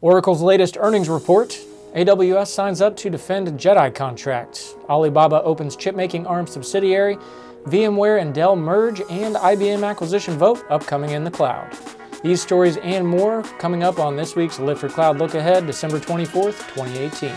Oracle's latest earnings report. AWS signs up to defend JEDI contract. Alibaba opens chipmaking arm subsidiary. VMware and Dell merge, and IBM acquisition vote upcoming in the cloud. These stories and more coming up on this week's Liftr Cloud Look Ahead, December 24th, 2018.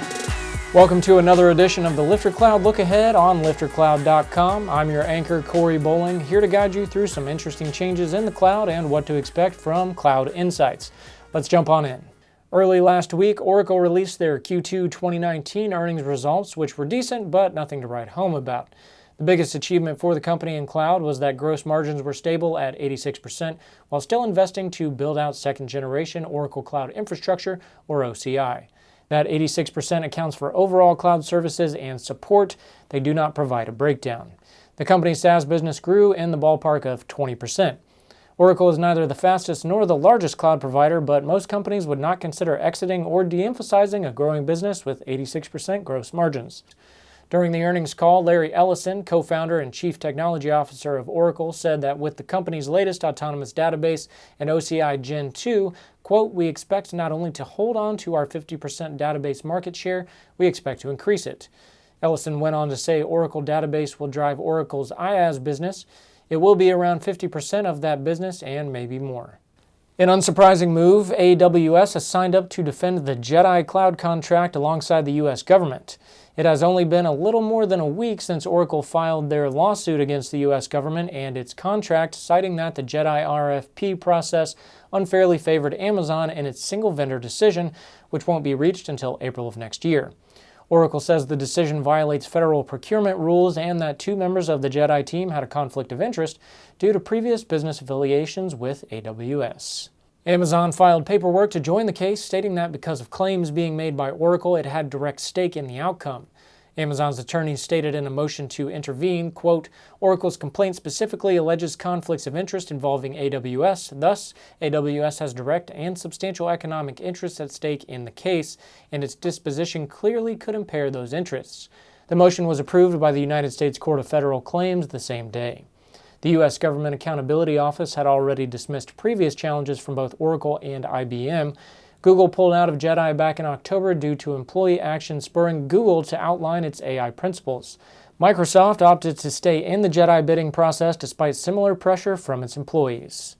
Welcome to another edition of the Liftr Cloud Look Ahead on liftrcloud.com. I'm your anchor, Corey Bowling, here to guide you through some interesting changes in the cloud and what to expect from Cloud Insights. Let's jump on in. Early last week, Oracle released their Q2 2019 earnings results, which were decent, but nothing to write home about. The biggest achievement for the company in cloud was that gross margins were stable at 86%, while still investing to build out second-generation Oracle Cloud Infrastructure, or OCI. That 86% accounts for overall cloud services and support. They do not provide a breakdown. The company's SaaS business grew in the ballpark of 20%. Oracle is neither the fastest nor the largest cloud provider, but most companies would not consider exiting or de-emphasizing a growing business with 86% gross margins. During the earnings call, Larry Ellison, co-founder and chief technology officer of Oracle, said that with the company's latest autonomous database and OCI Gen 2, quote, "We expect not only to hold on to our 50% database market share, we expect to increase it." Ellison went on to say Oracle Database will drive Oracle's IaaS business. It will be around 50% of that business and maybe more. An unsurprising move, AWS has signed up to defend the JEDI cloud contract alongside the U.S. government. It has only been a little more than a week since Oracle filed their lawsuit against the U.S. government and its contract, citing that the JEDI RFP process unfairly favored Amazon in its single vendor decision, which won't be reached until April of next year. Oracle says the decision violates federal procurement rules and that two members of the JEDI team had a conflict of interest due to previous business affiliations with AWS. Amazon filed paperwork to join the case, stating that because of claims being made by Oracle, it had direct stake in the outcome. Amazon's attorneys stated in a motion to intervene, quote, "Oracle's complaint specifically alleges conflicts of interest involving AWS. Thus, AWS has direct and substantial economic interests at stake in the case, and its disposition clearly could impair those interests." The motion was approved by the United States Court of Federal Claims the same day. The U.S. Government Accountability Office had already dismissed previous challenges from both Oracle and IBM. Google pulled out of JEDI back in October due to employee action spurring Google to outline its AI principles. Microsoft opted to stay in the JEDI bidding process despite similar pressure from its employees.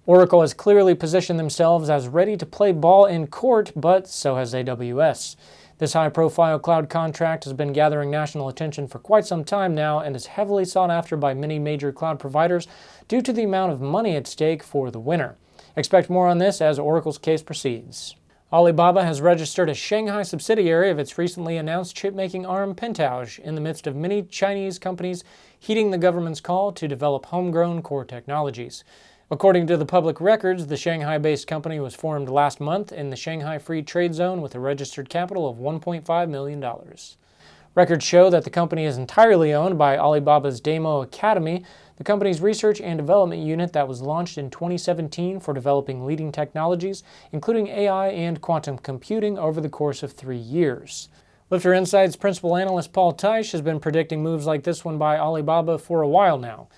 Oracle has clearly positioned themselves as ready to play ball in court, but so has AWS. This high-profile cloud contract has been gathering national attention for quite some time now and is heavily sought after by many major cloud providers due to the amount of money at stake for the winner. Expect more on this as Oracle's case proceeds. Alibaba has registered a Shanghai subsidiary of its recently announced chipmaking arm Pingtouge in the midst of many Chinese companies heeding the government's call to develop homegrown core technologies. According to the public records, the Shanghai-based company was formed last month in the Shanghai Free Trade Zone with a registered capital of $1.5 million. Records show that the company is entirely owned by Alibaba's Demo Academy, the company's research and development unit that was launched in 2017 for developing leading technologies, including AI and quantum computing, over the course of 3 years. Liftr Insights principal analyst Paul Teich has been predicting moves like this one by Alibaba for a while now.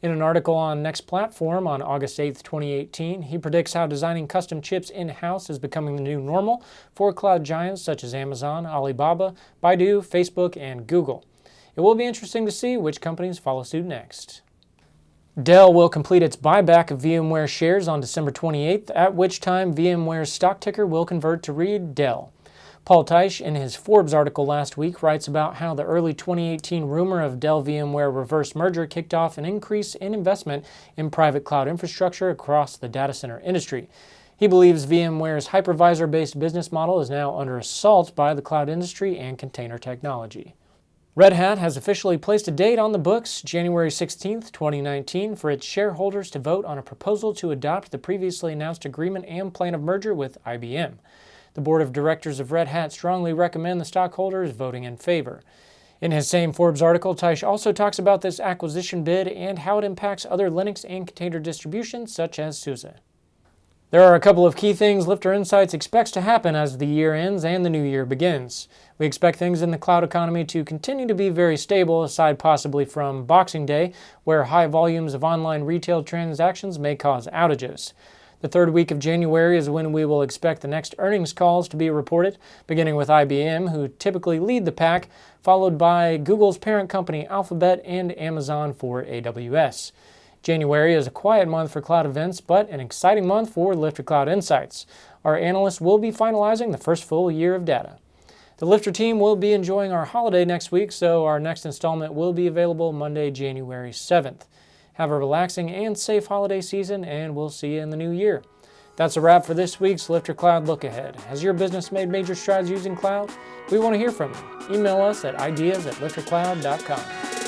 In an article on Next Platform on August 8, 2018, he predicts how designing custom chips in-house is becoming the new normal for cloud giants such as Amazon, Alibaba, Baidu, Facebook, and Google. It will be interesting to see which companies follow suit next. Dell will complete its buyback of VMware shares on December 28th, at which time VMware's stock ticker will convert to read Dell. Paul Teich, in his Forbes article last week, writes about how the early 2018 rumor of Dell-VMware reverse merger kicked off an increase in investment in private cloud infrastructure across the data center industry. He believes VMware's hypervisor-based business model is now under assault by the cloud industry and container technology. Red Hat has officially placed a date on the books, January 16, 2019, for its shareholders to vote on a proposal to adopt the previously announced agreement and plan of merger with IBM. The board of directors of Red Hat strongly recommend the stockholders voting in favor. In his same Forbes article, Teich also talks about this acquisition bid and how it impacts other Linux and container distributions such as SUSE. There are a couple of key things Liftr Insights expects to happen as the year ends and the new year begins. We expect things in the cloud economy to continue to be very stable, aside possibly from Boxing Day, where high volumes of online retail transactions may cause outages. The third week of January is when we will expect the next earnings calls to be reported, beginning with IBM, who typically lead the pack, followed by Google's parent company Alphabet and Amazon for AWS. January is a quiet month for cloud events, but an exciting month for Liftr Cloud Insights. Our analysts will be finalizing the first full year of data. The Liftr team will be enjoying our holiday next week, so our next installment will be available Monday, January 7th. Have a relaxing and safe holiday season, and we'll see you in the new year. That's a wrap for this week's Liftr Cloud Look Ahead. Has your business made major strides using cloud? We want to hear from you. Email us at ideas@liftrcloud.com.